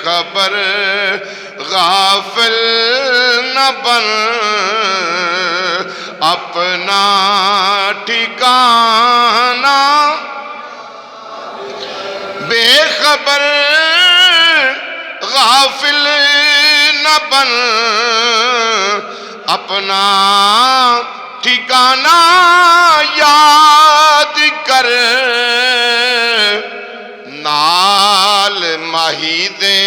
خبر غافل نہ بن اپنا ٹھکانہ بے خبر غافل نہ بن اپنا ٹھکانہ یاد کر نال ماہی دے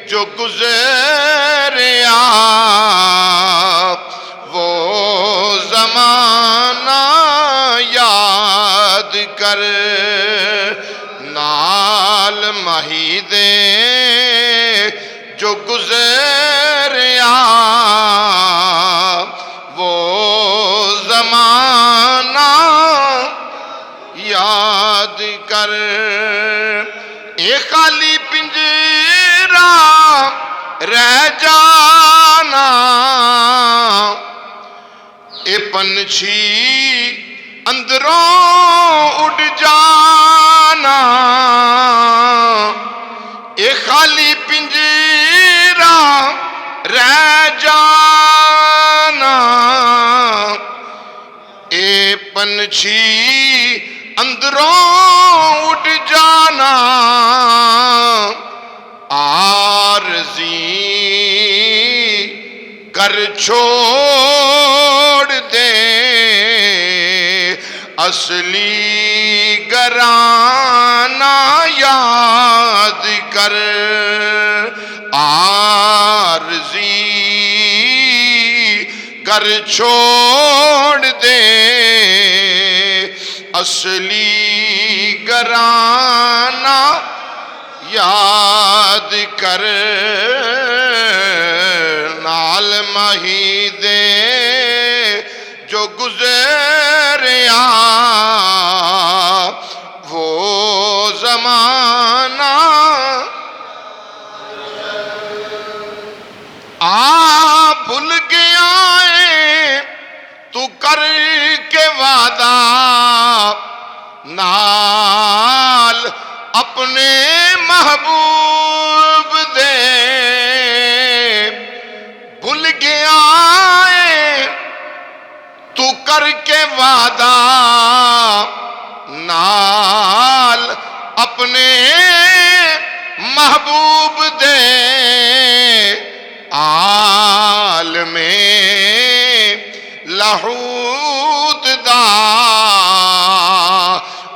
جو گزریا وہ زمانہ یاد کر نال ماہی دے جو گزریا وہ زمانہ یاد کر اے خالی پنجرا رہ جانا اے پنچھی اندروں اڑ جانا اے خالی پنجرا رہ جانا اے پنچھی اندروں اٹھ جانا عارضی کر چھوڑ دے اصلی گرانہ یاد کر عارضی کر چھوڑ دے اصلی گرانہ یاد کر نال ماہی دے جو گزریا وہ زمانہ بھول گیا ہے تو کر کے وعدہ نال اپنے محبوب دے بھول گیا ہے تو کر کے وعدہ نال اپنے محبوب دے عالم لاہوت دا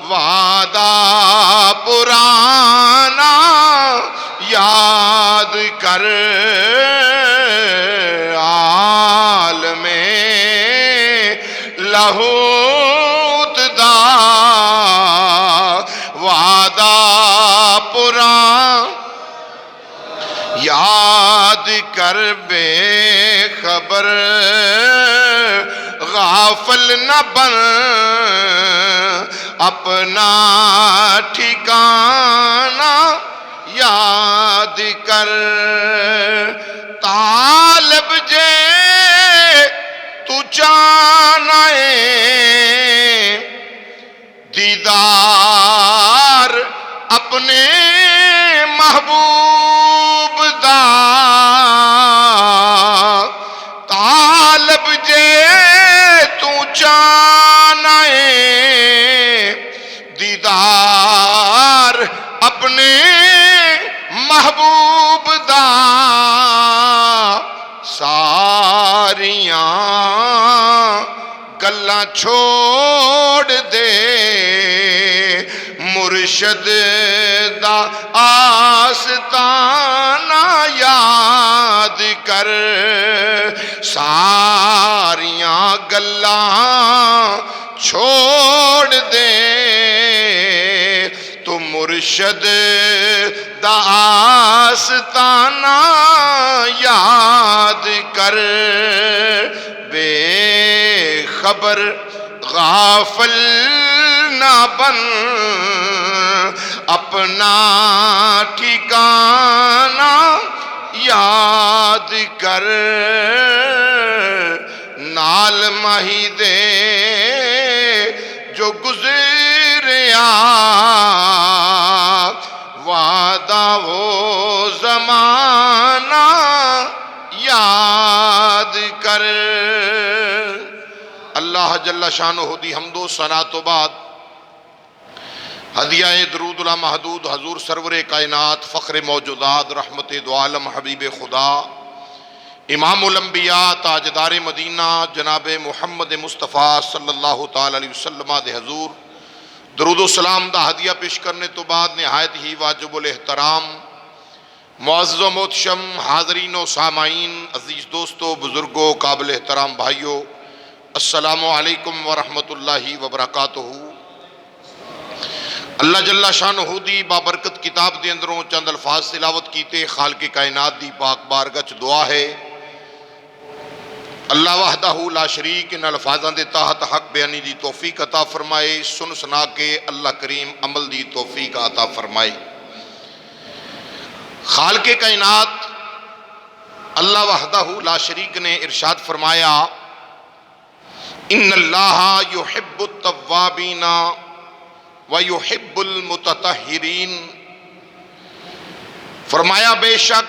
وعدہ پرانا یاد کر عالم لاہوت دا وعدہ پرانا یاد کر بے خبر غافل نہ بن اپنا ٹھکانہ یاد کر طالب جے تو چاہنا ہے دیدار اپنے محبوب دا طالب جے تو چاہنا ہے دیدار اپنے محبوب دا ساریاں گلاں چھوڑ دے مرشد دا آستانہ یاد کر ساریاں گلاں چھوڑ دے تو مرشد دا آستانہ یاد کر بے خبر غافل نہ بن اپنا ٹھکانہ یاد کر نال ماہی دے جو گزریا وعدہ کا وہ زمانہ یاد کر۔ اللہ جل شانہ دی حمد و ثنا تو بعد ہدیہ درود لامحدود حضور سرور کائنات فخر موجودات رحمت دو عالم حبیب خدا امام الانبیاء تاجدار مدینہ جناب محمد مصطفیٰ صلی اللہ تعالی علیہ وسلم دے حضور درود و سلام دا ہدیہ پیش کرنے تو بعد نہایت ہی واجب الاحترام معزز و محتشم حاضرین و سامعین عزیز دوستو بزرگوں قابل احترام بھائیوں السلام علیکم ورحمت اللہ وبرکاتہ۔ اللہ جل شانہ دی بابرکت کتاب دے اندروں چند الفاظ تلاوت کیتے خالق کائنات دی پاک بارگاہ چ دعا ہے اللہ وحدہ لا شریک ان الفاظاں دے تحت حق بیانی دی توفیق عطا فرمائے، سن سنا کے اللہ کریم عمل دی توفیق عطا فرمائے۔ خالق کائنات اللہ وحدہ لا شریک نے ارشاد فرمایا ان اللہ یحب التوابین وَيُحِبُّ الْمُتَطَهِّرِينَ، فرمایا بے شک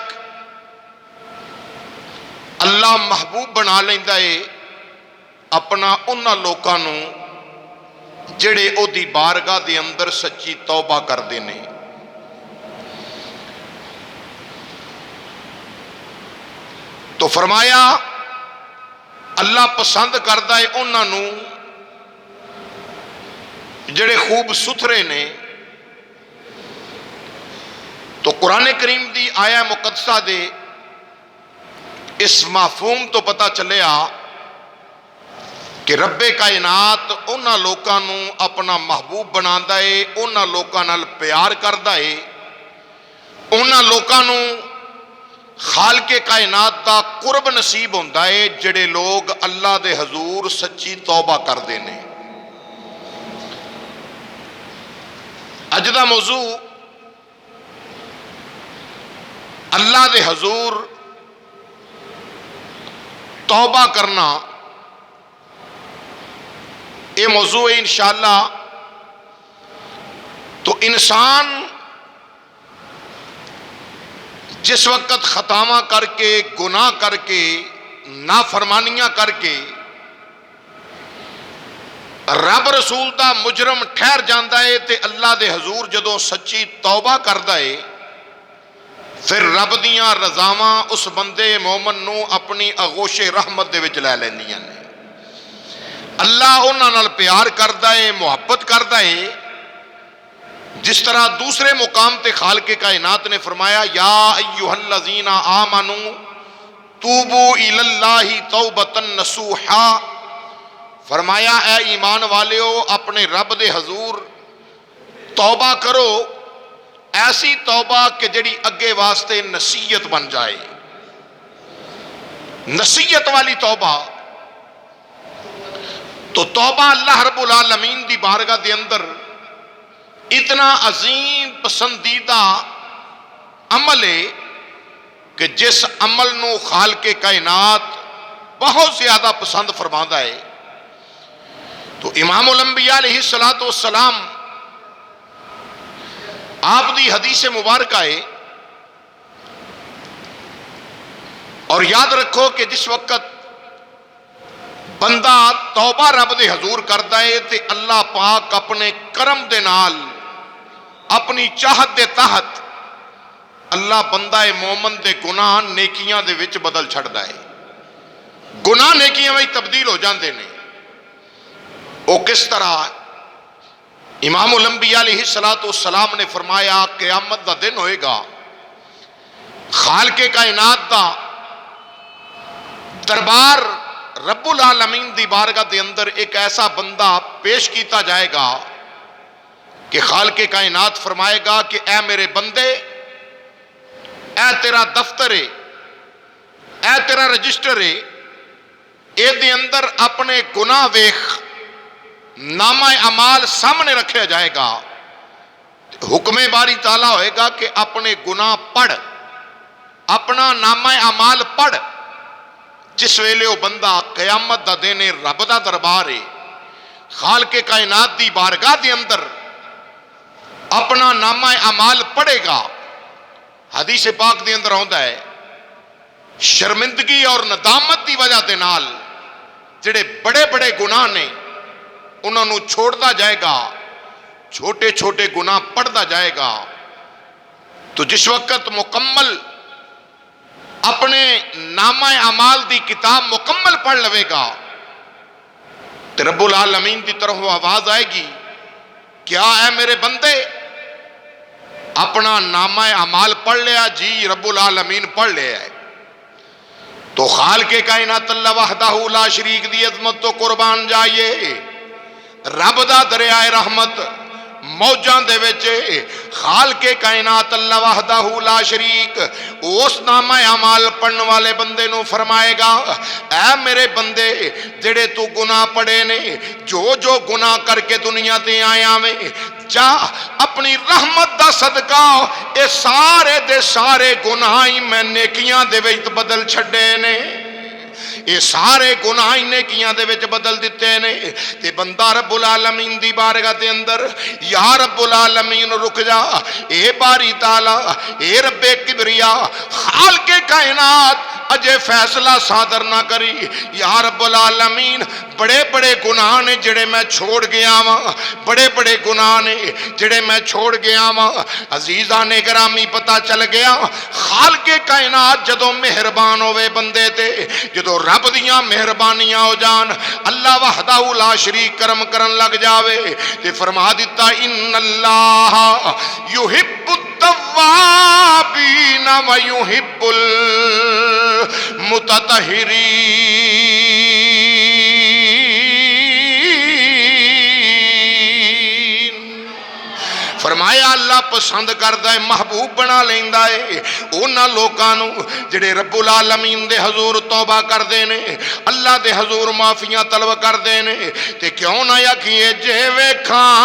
اللہ محبوب بنا لیندا ہے اپنا انہاں لوکاں نوں جڑے او دی بارگاہ دے اندر سچی توبہ کردے نے۔ تو فرمایا اللہ پسند کردا ہے انہاں نوں جڑے خوب ستھرے نے۔ تو قرآن کریم دی آیا مقدسہ دے اس مفہوم تو پتہ چلیا کہ رب کائنات انہاں لوکاں نوں اپنا محبوب بناندا ہے، انہاں لوکاں نال پیار کردا ہے، انہاں لوکاں نوں خالق کائنات دا قرب نصیب ہوندا ہے جڑے لوگ اللہ دے حضور سچی توبہ کردے نے۔ اج دا موضوع اللہ دے حضور توبہ کرنا، یہ موضوع ہے انشاءاللہ۔ تو انسان جس وقت خطاواں کر کے گناہ کر کے نافرمانیاں کر کے رب رسول دا مجرم ٹھہر جاندا ہے تے اللہ دے حضور جدوں سچی توبہ کردا ہے پھر رب دیاں رضاواں اس بندے مومن نوں اپنی آغوش رحمت دے وچ لے لیندیاں نے۔ اللہ انہاں نال پیار کردا ہے، محبت کردا ہے، جس طرح دوسرے مقام تے خالق کائنات نے فرمایا یا ایھا الذین آمنوا توبوا الی اللہ توبۃ نصوحا، فرمایا اے ایمان والیو اپنے رب دے حضور توبہ کرو، ایسی توبہ کہ جڑی اگے واسطے نصیحت بن جائے، نصیحت والی توبہ۔ تو توبہ اللہ رب العالمین دی بارگاہ دے اندر اتنا عظیم پسندیدہ عمل ہے کہ جس عمل نو خالق کائنات بہت زیادہ پسند فرماندا ہے۔ تو امام الانبیاء علیہ السلام آپ دی حدیث مبارکہ ہے، اور یاد رکھو کہ جس وقت بندہ توبہ رب دے حضور کردا ہے تے اللہ پاک اپنے کرم دے نال اپنی چاہت دے تحت اللہ بندہ مومن دے گناہ نیکیاں دے وچ بدل چھڑدا ہے، گناہ نیکیاں وچ تبدیل ہو جاندے نے۔ وہ کس طرح؟ امام الانبیاء علیہ السلام نے فرمایا قیامت دا دن ہوئے گا، خالق کائنات دا دربار رب العالمین دی بارگاہ دے اندر ایک ایسا بندہ پیش کیتا جائے گا کہ خالق کائنات فرمائے گا کہ اے میرے بندے، اے تیرا دفتر ہے، اے تیرا رجسٹر ہے، اے دے اندر اپنے گناہ ویخ، نامہ اعمال سامنے رکھا جائے گا، حکم باری تعالیٰ ہوئے گا کہ اپنے گناہ پڑھ، اپنا نامہ اعمال پڑھ۔ جس ویلے وہ بندہ قیامت دا دن رب دا دربار ہے، خالق کائنات دی بارگاہ دے اندر اپنا نامہ اعمال پڑھے گا حدیث پاک دے اندر آتا ہے شرمندگی اور ندامت دی وجہ دے نال جڑے بڑے بڑے گناہ نے انہوں نے چھوڑتا جائے گا، چھوٹے چھوٹے گناہ پڑھتا جائے گا، تو جس وقت مکمل اپنے نامہ اعمال دی کتاب مکمل پڑھ لوے گا تو رب العالمین دی طرف آواز آئے گی، کیا اے میرے بندے اپنا نامہ اعمال پڑھ لیا؟ جی رب العالمین پڑھ لیا ہے۔ تو خالق کائنات اللہ وحدہ لا شریک دی عظمت تو قربان جائیے، رب دا دریائے رحمت موجاں دے وچے خالق کائنات اللہ وحدہ لا شریک اس نامہ اعمال پڑھن والے بندے نو فرمائے گا، اے میرے بندے جڑے تو گناہ پڑے نے، جو گناہ کر کے دنیا تے آیا میں، جا اپنی رحمت دا صدقہ اے سارے دے سارے گناہ ہی میں نیکیاں دے وچ بدل چھڈے نے، یہ سارے گناہ نیکیاں دے وچ بدل دیتے نے۔ تے بندہ رب العالمین دی بارگاہ دے اندر، یا رب العالمین رک جا، اے باری تعالی، اے رب کبریا، خالق کائنات اجے فیصلہ صادر نہ کری، یا رب العالمین بڑے بڑے گناہ نے جڑے میں چھوڑ گیا ہاں، بڑے بڑے گناہ نے جڑے میں چھوڑ گیا ہاں۔ عزیزان گرامی پتہ چل گیا خالق کائنات جدوں مہربان ہوئے بندے تے، جدوں رب دیاں مہربانیاں ہو جان، اللہ وحدہ لا شریک کرم کرن لگ جاوے تے فرما دیتا ان اللہ یحب التوابین ویحب المتطہرین۔ فرمایا اللہ پسند کردا ہے، محبوب بنا لیندا ہے انہاں لوکاں نو جڑے رب العالمین دے حضور توبہ کردے نے، اللہ دے حضور معافیاں طلب کردے نے۔ تے کیوں نہ آکھیے جے ویکھاں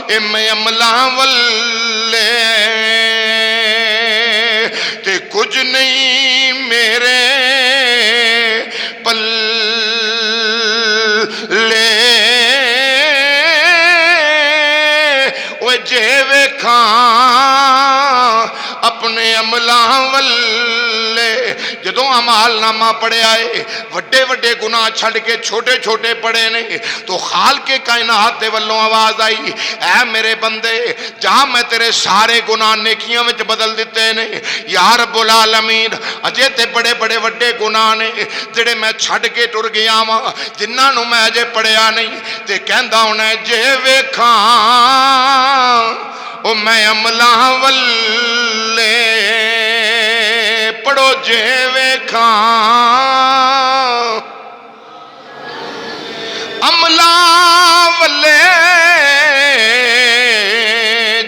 اے میں عملاں ولے تے کچھ نہیں میرے پلے، جے ویکھاں اپنے عملاں ولے، جدوں اعمال نامہ پڑھے آئے وڈے وڈے گناہ چھڑ کے چھوٹے چھوٹے پڑے نے، تو خالق کائنات دے والوں آواز آئی، اے میرے بندے جا میں تیرے سارے گناہ نیکیاں وچ بدل دیتے نے، یا رب العالمین اجے تے بڑے بڑے وڈے گناہ نے جڑے میں چھڑ کے ٹر گیا ہاں، جنہاں نو میں اجے پڑھیا نہیں، تے کہندا ہونا ہے جے ویکھاں او میں عملاں ولے، پڑھو جے ویکھاں عملاں ولے،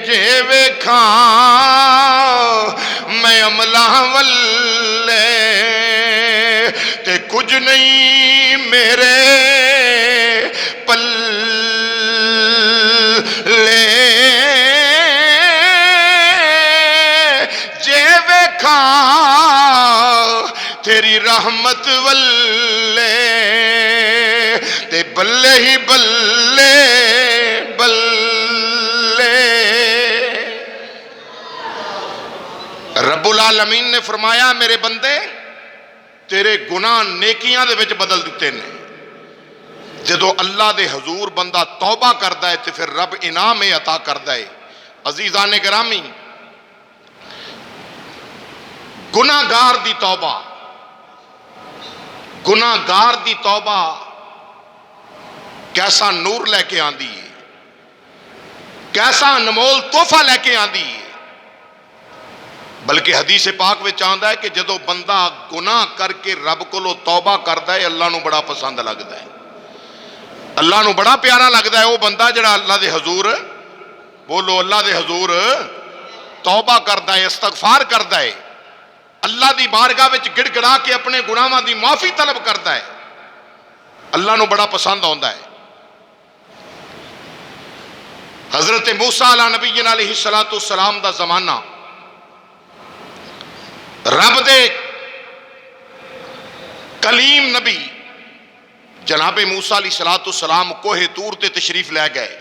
جے ویکھاں میں عملاں ولے تے کچھ نہیں میرے پلے، تیری رحمت ولے تے بلے ہی بلے بلے۔ رب العالمین نے فرمایا میرے بندے تیرے گناہ نیکیاں دے وچ بدل دیتے نے، جدو اللہ دے حضور بندہ توبہ کردا ہے تے پھر رب انعام عطا کردا ہے۔ عزیزان گرامی گناہگار دی توبہ، گناہگار دی توبہ کیسا نور لے کے آندی ہے، کیسا انمول تحفہ لے کے آندی ہے۔ بلکہ حدیث پاک میں آندا ہے کہ جدو بندہ گناہ کر کے رب کو توبہ کردا ہے اللہ نو بڑا پسند لگدا ہے، اللہ نو بڑا پیارا لگدا ہے وہ بندہ جڑا اللہ دے حضور، بولو اللہ دے حضور توبہ کردا ہے، استغفار کردا ہے، اللہ دی بارگاہ وچ گڑ گڑا کے اپنے گناہاں دی معافی طلب کردا ہے، اللہ نو بڑا پسند آندا ہے۔ حضرت موسیٰ علیہ نبینا علیہ السلام دا زمانہ، رب دے کلیم نبی جناب موسیٰ علیہ السلام کوہ طور تے تشریف لے گئے،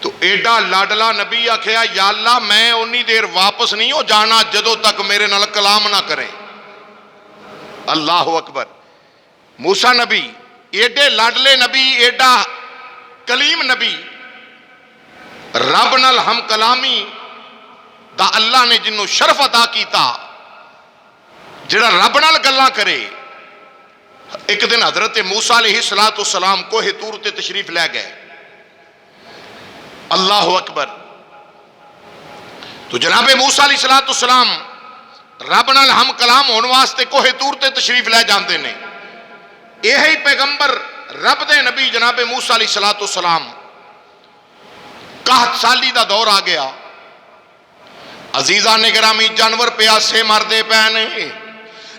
تو ایڈا لاڈلا نبی آخیا یا اللہ میں اُنی دیر واپس نہیں ہو جانا جدوں تک میرے نال کلام نہ کریں. اللہ اکبر. موسیٰ نبی ایڈے لاڈلے نبی, ایڈا کلیم نبی, رب نال ہم کلامی دا اللہ نے جنوں شرف عطا کیتا, جڑا رب نال گلاں کرے. ایک دن حضرت موسیٰ علیہ السلام کوہ طور تے تشریف لے گئے. اللہ اکبر. تو جناب موسیٰ علیہ السلام رب نال ہم کلام ہون واسطے کوہ طور تے تشریف لے جاندے نے. یہی پیغمبر رب دے نبی جناب موسیٰ علیہ السلام 61 سالی دا دور آ گیا. عزیزان گرامی جانور پیاسے مردے پے نے,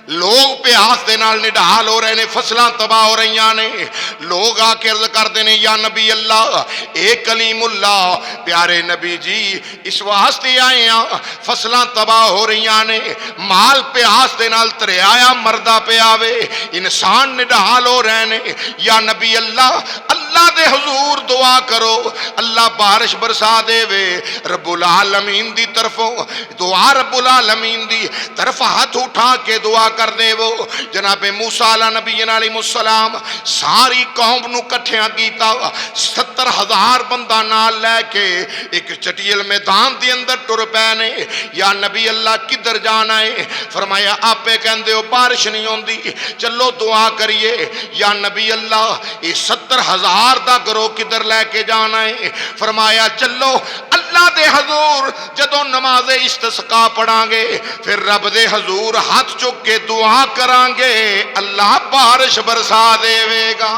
لوگ پیاس دے نال نڈال ہو رہے نے, فصلاں تباہ ہو رہی نے. لوگ آ کے عرض کردے نے یا نبی اللہ, اے کلیم اللہ, پیارے نبی جی اس واسطے آئے ہیں, فصلاں تباہ ہو رہی نے, مال پیاس دے نال تریایا مردہ پہ آوے, انسان نڈال ہو رہے نے. یا نبی اللہ, اللہ دے حضور دعا کرو اللہ بارش برسا دے وے. رب العالمین دی طرفوں دعا, رب العالمین دی طرف ہاتھ اٹھا کے دعا کر دے. وہ جناب موسیٰ علیہ نبی علیہ السلام ساری قوم نو کٹھیاں کیتا, 70,000 بندہ نال لے کے ایک چٹیل میدان دی اندر ٹر پے نے. یا نبی اللہ کدھر جانا ہے؟ فرمایا آپے کہندے ہو بارش نہیں ہوندی, چلو دعا کریے. یا نبی اللہ یہ 70,000 دا گروہ کدھر لے کے جانا ہے؟ فرمایا چلو اللہ دے حضور جدوں نماز استسقاء پڑھاں گے پھر رب دے حضور ہاتھ چک کے دعا کران گے, اللہ بارش برسا دے گا,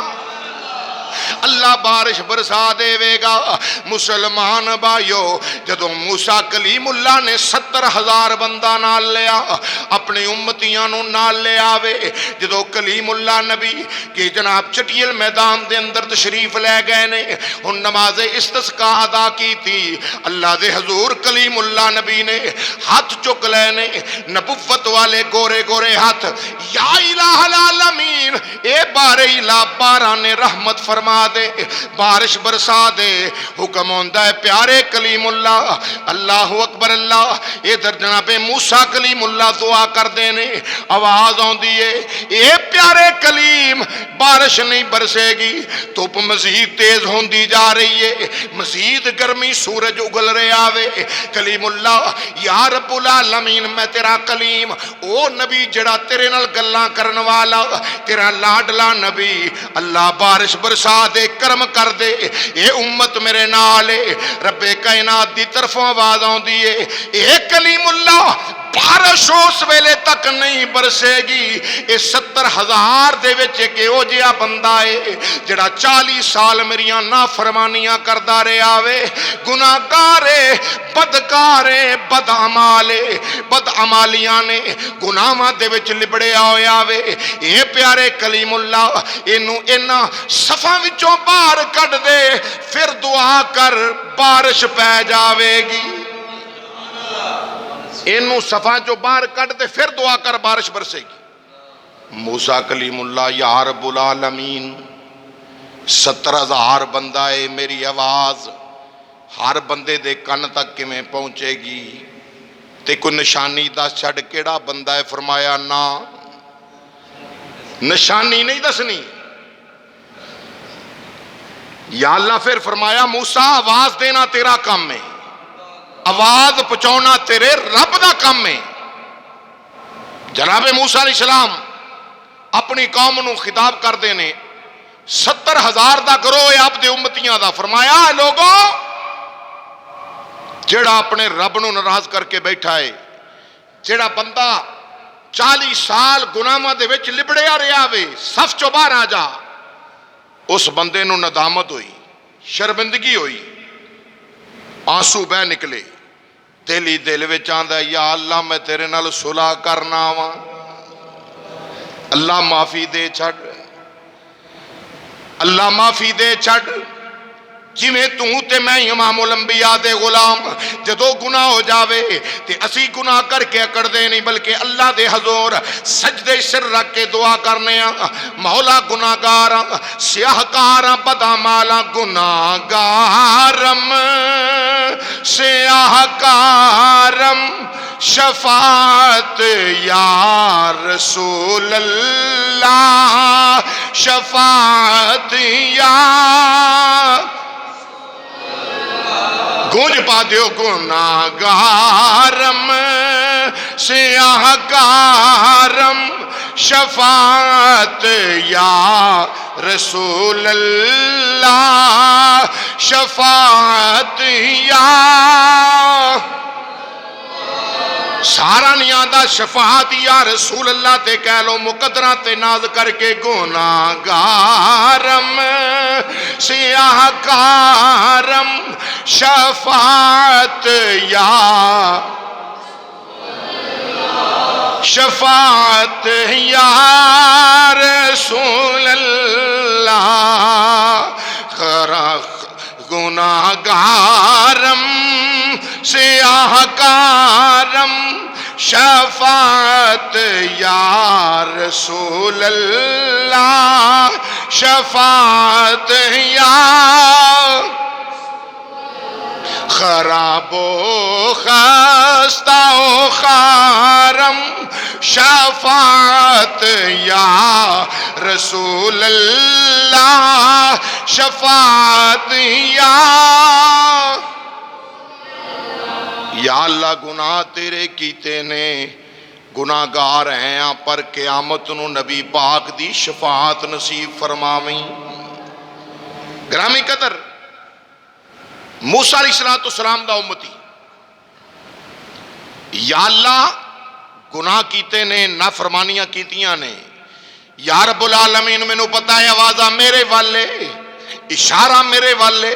اللہ بارش برسا دے گا. مسلمان بھائیو جدوں موسیٰ کلیم اللہ نے 70,000 بندہ نال لیا, اپنی امتیاں نو نال لے آوے. جدوں کلیم اللہ نبی کہ جناب چٹیل میدان دے اندر تشریف لے گئے نے, ہن نماز استسقاء ادا کی تھی. اللہ دے حضور کلیم اللہ نبی نے ہاتھ چک لے نے, نبوت والے گورے گورے ہاتھ. یا الہ العالمین, اے بار الہ باران رحمت فرما دے, بارش برسا دے. حکم ہوندا ہے پیارے کلیم اللہ. اللہ اکبر. اللہ ادھر جناب موسیٰ کلیم اللہ دعا کر دے نے, آواز آندی ہے اے پیارے کلیم بارش نہیں برسے گی, دھوپ مزید تیز ہوندی جا رہی ہے, مزید گرمی, سورج اگل رہے آوے. کلیم اللہ یا رب العالمین میں تیرا کلیم, او نبی جڑا تیرے نال گلاں کرن والا, تیرا لاڈلا نبی, اللہ بارش برسا دے, کرم کر دے. اے امت میرے نالے. رب کائنات دی طرفوں آواز آندی ہے اے کلیم اللہ بارش اس ویلے تک نہیں برسے گی. اے 70,000 دے وچ ایک او جہا بندہ ہے جڑا 40 سال میریاں نافرمانیاں کردا رہیا وے, گناہگار ہے, بدکار ہے, بدعمالیاں نے گناہاں دے وچ لبڑیا ہویا وے. اے پیارے کلیم اللہ اینو انہاں صفاں وچوں باہر کڈ دے, پھر دعا کر بارش پے جاوے گی. اینو صفاں چوں باہر کڈ دے, پھر دعا کر بارش برسے گی. موسیٰ کلیم اللہ یا رب العالمین 70,000 بندہ ہے, میری آواز ہر بندے دے کن تک کیویں پہنچے گی؟ تے کوئی نشانی دس چھڈ کیڑا بندہ ہے؟ فرمایا نا نشانی نہیں دسنی. یا اللہ پھر فرمایا موسیٰ آواز دینا تیرا کام ہے, آواز پہنچانا تیرے رب دا کام ہے. جناب موسیٰ علیہ السلام اپنی قوم نو خطاب کر دینے, 70,000 دا گروہ ہے آپ دے امتیاں دا. فرمایا لوگوں جڑا اپنے رب نو ناراض کر کے بیٹھا ہے, جڑا بندہ 40 سال گناہاں دے وچ لبڑیا رہیا وے, صف چوں باہر آ جا. اس بندے نو ندامت ہوئی, شرمندگی ہوئی, آنسو بہ نکلے. دل ہی دل وچ آندا یا اللہ میں تیرے نال صلح کرنا وا, اللہ معافی دے چھڈ, اللہ معافی دے چھڈ. جویں تو تے میں امام الانبیاء دے غلام جدو گناہ ہو جاوے تے اسی گناہ کر کے اکڑ دے نہیں بلکہ اللہ دے حضور سجدے سر رکھ کے دعا کرنے مولا گناہگاراں سیاہکاراں بدعمالاں گناہگارم سیاہکارم شفاعت یا رسول اللہ شفاعت یا گونج پا دیو گناہگارم سیاہکارم شفاعت یا رسول اللہ شفاعت یا سارا نہیں آدھا شفاعت یا رسول اللہ تے کہہ لو مقدرہ تے ناز کر کے گناہگارم سیاہکارم شفاعت یا شفاعت یا رسول اللہ گناہگارم سیاہکارم شفاعت یا رسول اللہ شفاعت یا خراب و خستہ و خارم شفاعت یا رسول اللہ شفاعت یا اللہ گناہ تیرے کیتے نے گناہگار ہیں پر قیامت نو نبی پاک دی شفاعت نصیب فرماویں گرامی قدر موسیٰ علیہ السلام دا امتی یا اللہ گناہ کیتے نے نافرمانیاں کیتیاں نے یا رب العالمین میں نو پتا ہے آوازہ میرے والے اشارہ میرے والے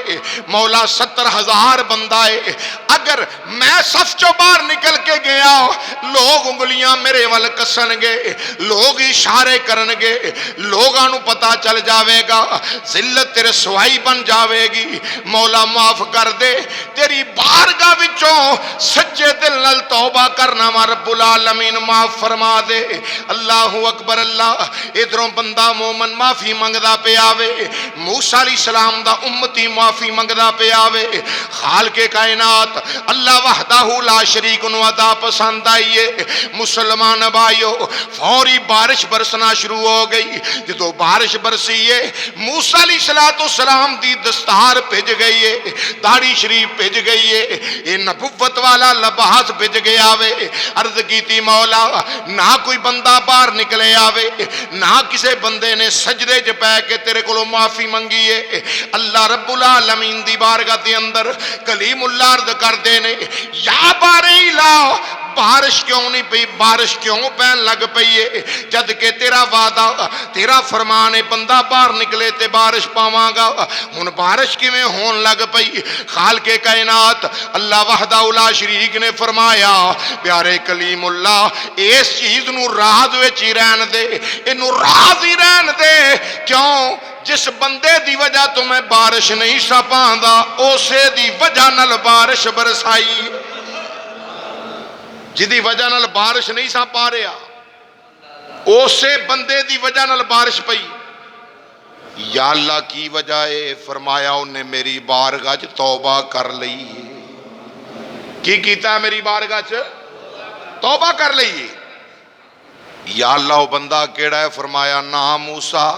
مولا 70,000 بندہ ہے اگر میں صف چو باہر نکل کے گیا لوگ انگلیاں میرے وال کسن گے لوگ اشارے کرن گے لوگاں نو پتا چل جاوے گا ذلت رسوائی بن جاوے گی مولا معاف کر دے تیری بارگاہ وچوں سچے دل نال توبہ کرنا ما رب العالمین معاف فرما دے اللہ اکبر اللہ ادھروں بندہ مومن معافی منگدا پہ آوے موسیٰ علیہ السلام دا امتی معافی منگدا پہ آوے خالق کائنات اللہ وحدہ لا شریک نو ادا پسند آئیے مسلمان بھائیو فوری بارش برسنا شروع ہو گئی جدو بارش برسیے موسیٰ علیہ السلام دی دستار بھج گئی ہے داڑھی شریف بھج گئی ہے یہ نبوت والا لباس بھج گیا وے عرض کیتی مولا نہ کوئی بندہ باہر نکلے آوے نہ کسے بندے نے سجدے چ پے کے تیرے کولوں معافی منگی ہے اللہ رب العالمین دی بارگاہ دے اندر کلیم اللہ عرض کر دینے یا بارے لا بارش کیوں نہیں پئی بارش کیوں پہن لگ پئی ہے جد کہ تیرا وعدہ تیرا فرمان ہے بندہ باہر نکلے تے بارش پاواں گا ہن بارش کیویں ہون لگ پئی خالق کائنات اللہ وحدہ لا شریک نے فرمایا پیارے کلیم اللہ اس چیز نو راز وچ ہی رہن دے اینو راز ہی رہن دے کیوں جس بندے دی وجہ تو میں بارش نہیں سا پاندا اسے دی وجہ نال بارش برسائی جدی وجہ نال بارش نہیں سا پا رہا اسے بندے دی وجہ نال بارش پئی یا اللہ کی وجہ ہے فرمایا انہیں میری بارگاہ چ توبہ کر لئی کی کیتا ہے میری بارگاہ چ توبہ کر لئی یا اللہ وہ بندہ کیڑا ہے فرمایا نا موسیٰ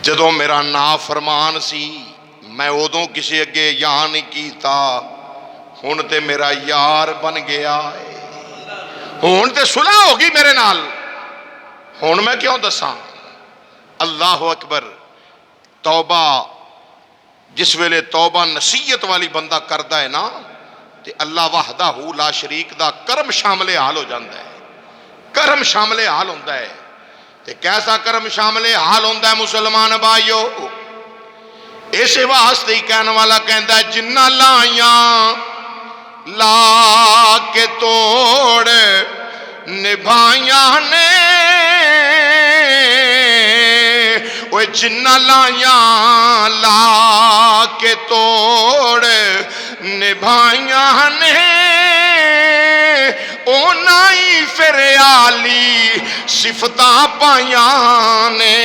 جدوں میرا نافرمان سی میں ادوں کسی اگے یا نہیں کیتا ہن تے میرا یار بن گیا ہن تے صلح ہوگی میرے نال ہن میں کیوں دساں اللہ اکبر توبہ جس ویلے توبہ نصیحت والی بندہ کردا ہے نا تے اللہ وحدہ لا شریک دا کرم شامل حال ہو جاندا ہے کرم شامل حال ہوندا ہے تے کیسا کرم شامل حال ہوندا ہے مسلمان بھائیو اسے واسطے ہی کہنے والا کہندا ہے جنہ لائیاں لا کے توڑ نبھائیاں نے وہ جنہ لائیاں لا کے توڑ نبھائیاں نے اونا ہی پھر آلی صفتاں پائیاں نے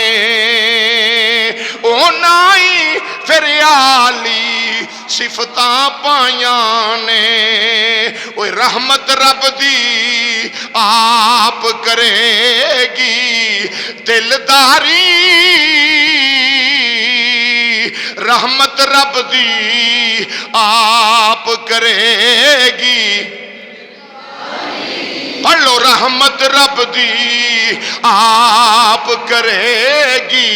اونا ہی پھر آلی صفتاں پائیاں نے وہ رحمت رب دی آپ کرے گی دلداری رحمت رب دی آپ کرے گی پڑھ لو رحمت رب دی آپ کرے گی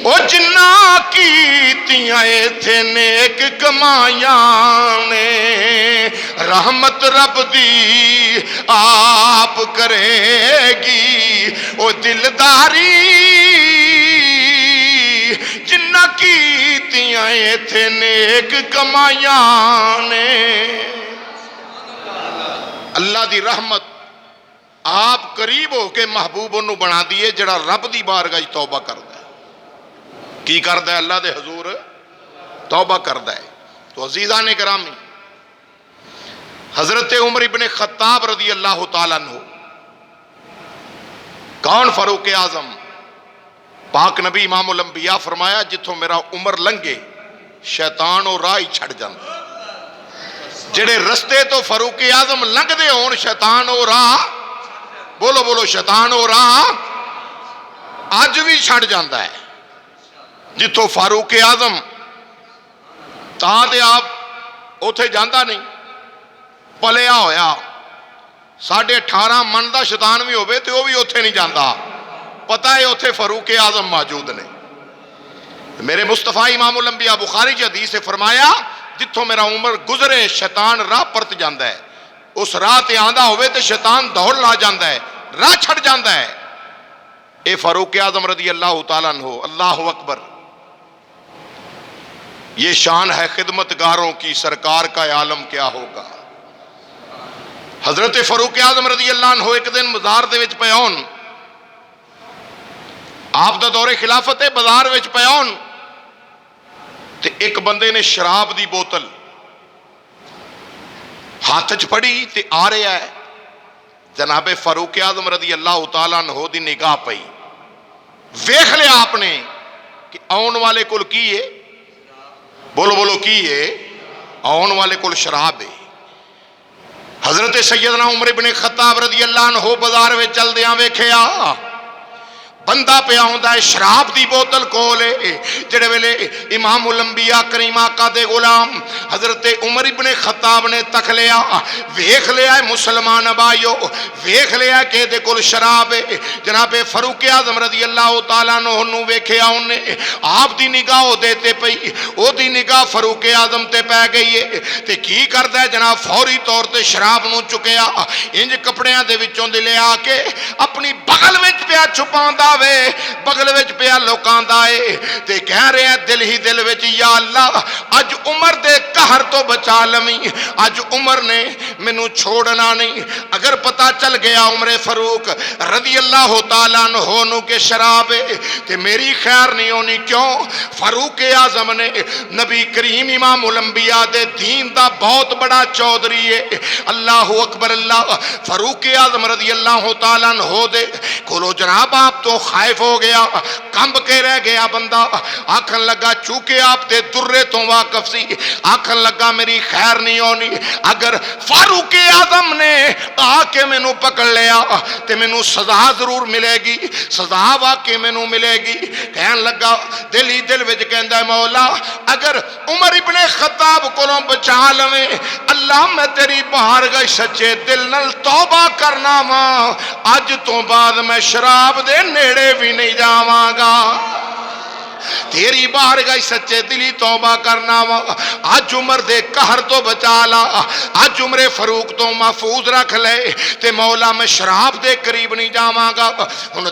او جنہ کیتیاں تھے نیک کمائیاں نے رحمت رب دی آپ کرے گی او دلداری جنہ کیتیاں تھے نیک کمائیاں نے اللہ دی رحمت آپ قریب ہو کے محبوب انہوں بنا دیئے جڑا رب دی بارگاہ توبہ کر دے کی کر دے اللہ دے حضور توبہ کر دے تو عزیزان گرامی حضرت عمر ابن خطاب رضی اللہ تعالیٰ عنہ کون فاروق اعظم پاک نبی امام الانبیاء فرمایا جتوں میرا عمر لنگے شیطان اور راہ ہی چھڑ جاندے جڑے رستے تو فاروق اعظم لنگ دے ہون شیطان اور راہ بولو بولو شیطان اور راہ آج بھی چھڑ جاندہ ہے جتوں فاروق اعظم تاں دے آپ اوتھے جاندہ نہیں پلیا ہویا 18.5 من دا شیطان بھی ہوئے تو وہ بھی اوتھے نہیں جاندہ پتہ ہے اوتھے فاروق اعظم موجود نے میرے مصطفیٰ امام الانبیاء بخاری کی حدیث سے فرمایا جتوں میرا عمر گزرے شیطان راہ پرت جاندہ ہے اس راہ تے آندہ ہوئے تے شیطان دوڑ لا جاندہ ہے راہ چھڑ جاندہ ہے اے فاروق اعظم رضی اللہ تعالیٰ عنہ اللہ اکبر یہ شان ہے خدمتگاروں کی سرکار کا عالم کیا ہوگا حضرت فاروق اعظم رضی اللہ عنہ ایک دن بازار دے وچ پیون آپ دا دور خلافت ہے بازار وچ پیون تے ایک بندے نے شراب دی بوتل ہاتھ چ پڑی تے آ رہا ہے جناب فاروق اعظم رضی اللہ تعالیٰ عنہ دی نگاہ پئی ویکھ لیا آپ نے کہ آن والے کول کی ہے بولو بولو کی ہے آن والے کول شراب ہے حضرت سیدنا عمر ابن خطاب رضی اللہ عنہ بازار میں چل دیاں ویکھیا بندہ پہ آؤندہ ہے شراب دی بوتل کولے جڑے ویلے امام الانبیاء کریم آقا دے غلام حضرت عمر ابن خطاب نے تک لیا ویکھ لیا ہے مسلمان بھائیو ویکھ لیا ہے کہ دے کول شراب ہے جناب فاروق اعظم رضی اللہ تعالیٰ عنہ ویکھیا انہیں آپ دی نگاہ ہو دیتے پئی او دی نگاہ فاروق اعظم تے پہ گئی ہے تے کی کردا ہے جناب فوری طور تے شراب نو چکیا انج کپڑیاں دے وچوں دے لے آ کے اپنی بغل وچ پیا چھپاندا وے بغل وچ پیا لوکاندا اے تے کہہ رہے ہیں دل ہی دل وچ یا اللہ اج عمر دے قہر تو بچا لویں اج عمر نے مینوں چھوڑنا نہیں اگر پتہ چل گیا عمر فاروق رضی اللہ تعالیٰ عنہ نو کہ شراب ہے تے میری خیر نہیں ہونی کیوں فاروق اعظم نے نبی کریم امام الانبیاء دے دین دا بہت بڑا چودھری ہے اللہ اکبر اللہ فاروق اعظم رضی اللہ تعالیٰ عنہ دے کولو جناب آپ تو خائف ہو گیا کمب کے رہ گیا بندہ آکھن لگا چونکہ آپ تے درے تو واقف سی آکھن لگا میری خیر نہیں ہونی اگر فاروق اعظم نے آ کے مینوں پکڑ لیا تے مینوں سزا ضرور ملے گی سزا واقعی مینوں ملے گی کہن لگا دل ہی دل وچ کہندا ہے مولا اگر عمر ابن خطاب کولوں بچا لویں اللہ میں تیری بارگاہ سچے دل نال توبہ کرنا وا اج تو بعد میں شراب دے نیڑے بھی نہیں جاواں گا تیری بارگاہ سچے دلی توبہ کرنا وا اج عمر دے قہر تو بچا لا اج عمر فاروق تو محفوظ رکھ لے تے مولا میں شراب دے قریب نہیں جاواں گا ہن